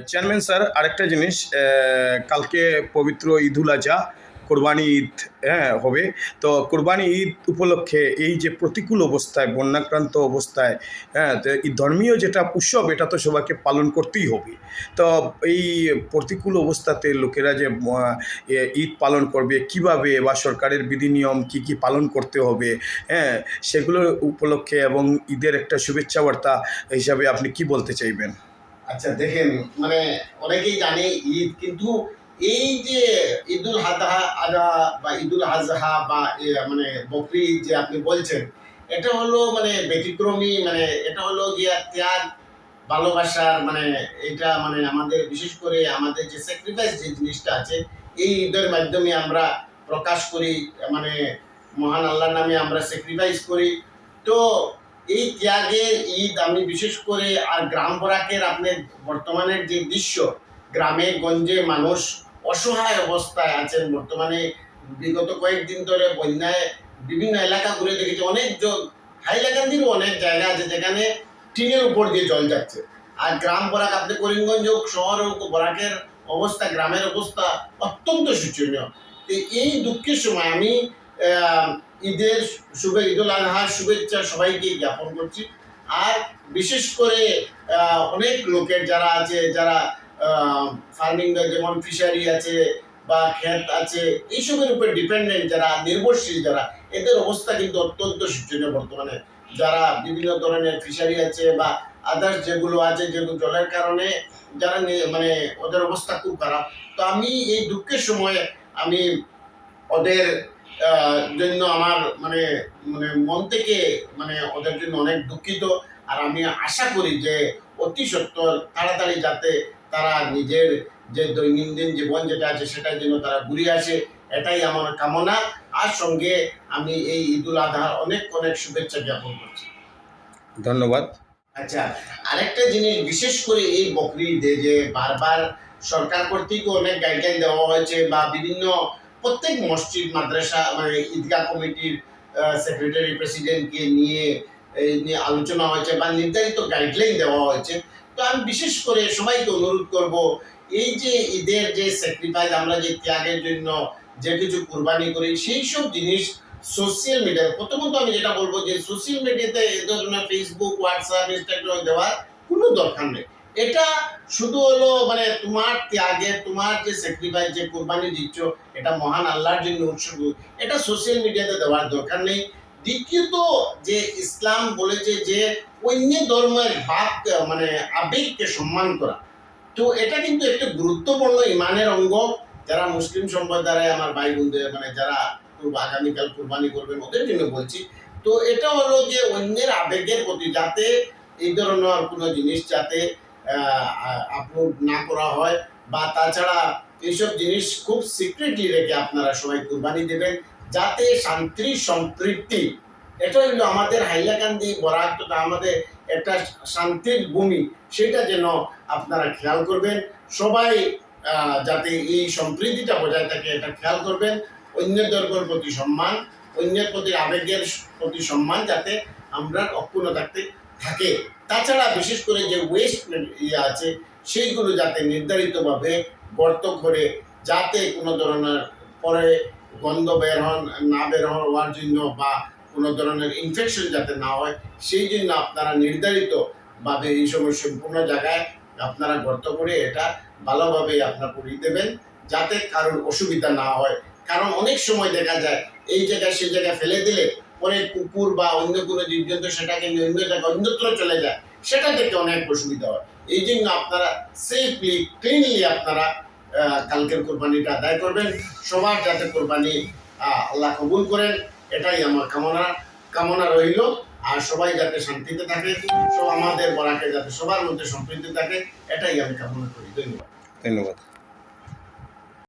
Chairman sir, আরেকটা জিনিস, কালকে পবিত্র ঈদুল আজহা, কোরবানি ঈদ হবে। তো কোরবানি ঈদ উপলক্ষে এই যে প্রতিকূল অবস্থায়, বন্যাক্রান্ত অবস্থায়, তো এই ধর্মীয় যেটা উৎসব, এটা তো সবাইকে পালন করতেই হবে। তো এই প্রতিকূল অবস্থাতে লোকেরা যে ঈদ পালন করবে কিভাবে, বা সরকারের বিধিনিয়ম কি কি পালন করতে হবে, সেগুলো উপলক্ষে এবং ঈদের একটা শুভেচ্ছা বার্তা হিসাবে আপনি কি বলতে চাইবেন? আচ্ছা দেখেন, মানে অনেকেই জানে ঈদ, কিন্তু এই যে ঈদুল আজহা বা ঈদুল আজহা বা মানে বকরি ঈদ যে আপনি বলছেন, এটা হলো মানে ব্যতিক্রমী, মানে এটা হলো গিয়া ত্যাগ, ভালোবাসার, মানে এটা মানে আমাদের বিশেষ করে আমাদের যে স্যাক্রিফাইস যে জিনিসটা আছে, এই ঈদের মাধ্যমে আমরা প্রকাশ করি, মানে মহান আল্লাহর নামে আমরা স্যাক্রিফাইস করি। তো এই ত্যাগের ঈদ আমি বিশেষ করে, আর গ্রাম বরাকের আপনার বর্তমানের যে দৃশ্য, গ্রামে গঞ্জে মানুষ অসহায় অবস্থায় আছেন বর্তমানে। বিগত কয়েকদিন ধরে বন্যায় বিভিন্ন এলাকা ঘুরে দেখেছি, অনেক হাইলাকান্দিরও অনেক জায়গা আছে যেখানে টিনের উপর দিয়ে জল যাচ্ছে। আর গ্রাম বরাক, আপনি করিমগঞ্জ হোক, শহর হোক, বরাকের অবস্থা, গ্রামের অবস্থা অত্যন্ত শোচনীয়। এই দুঃখের সময় আমি ঈদের ঈদুল আজহার শুভেচ্ছা সবাইকে জ্ঞাপন করছি। আর বিশেষ করে অনেক লোকের যারা আছে, যারা ফার্মিং, যেমন ফিশারি আছে বা ক্ষেত আছে, এইসবের উপর ডিপেন্ডেন্ট, যারা নির্ভরশীল, যারা, এদের অবস্থা কিন্তু অত্যন্ত শোচনীয় বর্তমানে। যারা বিভিন্ন ধরনের ফিশারি আছে বা আদার্স যেগুলো আছে, যেগুলো জলের কারণে যারা মানে ওদের অবস্থা খুব খারাপ। তো আমি এই দুঃখের সময় আমি ওদের জন্য আমার মানে মানে মন থেকে মানে ওদের জন্য অনেক দুঃখিত। আর আমি আশা করি যে অতি সত্বর তাড়াতাড়ি যাতে তারা নিজের যে দৈনন্দিন জীবন যেটা আছে সেটার জন্য তারা ঘুরে আসে, এটাই আমার কামনা। আর সঙ্গে আমি এই ঈদুল আজহার অনেক অনেক শুভেচ্ছা জ্ঞাপন করছি। ধন্যবাদ। আচ্ছা, আরেকটা জিনিস, বিশেষ করে এই বকরি ঈদে যে বারবার সরকার কর্তৃক অনেক গাইডলাইন দেওয়া হয়েছে, বা বিভিন্ন প্রত্যেক মসজিদ, মাদ্রাসা, মানে ঈদগাহ কমিটির সেক্রেটারি, প্রেসিডেন্টকে নিয়ে এই নিয়ে আলোচনা হয়েছে বা নির্ধারিত গাইডলাইন দেওয়া হয়েছে। তো আমি বিশেষ করে সবাইকে অনুরোধ করব, এই যে ঈদের যে স্যাক্রিফাইস, আমরা যে ত্যাগের জন্য যে কিছু কুরবানি করি, সেই সব জিনিস সোশ্যাল মিডিয়া, প্রথমত আমি যেটা বলবো যে সোশ্যাল মিডিয়াতে এ ধরনের ফেসবুক, হোয়াটসঅ্যাপ, ইনস্টাগ্রাম দেওয়ার কোনো দরকার নেই। এটা শুধু হলো মানে তোমার ত্যাগের, তোমার যে স্যাক্রিফাইস, যে কুরবানি দিচ্ছ, এটা মহান আল্লাহর জন্য উৎসর্গ, এটা সোশ্যাল মিডিয়াতে দেওয়ার দরকার নেই। দ্বিতীয়ত, যে ইসলাম বলেছে যে অন্য ধর্মের ভাব, মানে আবেগকে সম্মান করা, তো এটা কিন্তু একটা গুরুত্বপূর্ণ ইমানের অঙ্গ। যারা মুসলিম সম্প্রদায়ের আমার ভাই বোনদের, মানে যারা আগামীকাল কুরবানি করবেন, ওদের জন্য বলছি। তো এটা হলো যে অন্যের আবেগের প্রতি যাতে এই ধরনের কোনো জিনিস যাতে আপলোড না করা হয়, বা তাছাড়া এইসব জিনিস খুব সিক্রেটলি রেখে আপনারা সবাই কুরবানি দেবেন, যাতে শান্তি সম্পৃক্তি, এটা হলো আমাদের হাইলাকান্দি, বরাক, তো আমাদের একটা শান্তির ভূমি, সেটা যেন আপনারা খেয়াল করবেন। সবাই যাতে এই সম্প্রীতিটা বজায় থাকে, এটা খেয়াল করবেন। অন্যের ধর্মের প্রতি সম্মান, অন্যের প্রতি আবেগের প্রতি সম্মান যাতে আমরা অক্ষুণ্ণ থাকতে থাকে। তাছাড়া বিশেষ করে যে ওয়েস্ট আছে, সেইগুলো যাতে নির্ধারিতভাবে গর্ত করে, যাতে কোনো ধরনের পরে গন্ধ বের হওয়ার জন্য, বা কোনো ধরনের ইনফেকশন যাতে না হয়, সেই জন্য আপনারা নির্ধারিতভাবে এই সময় সম্পূর্ণ জায়গায় আপনারা গর্ত করে এটা ভালোভাবে আপনারা করিয়ে দেবেন, যাতে কারোর অসুবিধা না হয়। কারণ অনেক সময় দেখা যায় এই জায়গায় সেই জায়গায় ফেলে দিলে পরে কুকুর বা অন্য কোনো জীবজন্তু সেটাকে নিয়ে অন্য জায়গায় অন্যত্র চলে যায়, সেটা থেকে অনেক অসুবিধা হয়। এই জন্য আপনারা সেফলি, ক্লিনলি আপনারা কালকের কোরবানিটা আদায় করবেন। সবার যাতে কোরবানি আল্লাহ কবুল করেন, এটাই আমার কামনা রইল। আর সবাই যাতে শান্তিতে থাকে, আমাদের বরাকে যাতে সবার মধ্যে সম্প্রীতি থাকে, এটাই আমি কামনা করি। ধন্যবাদ। ধন্যবাদ।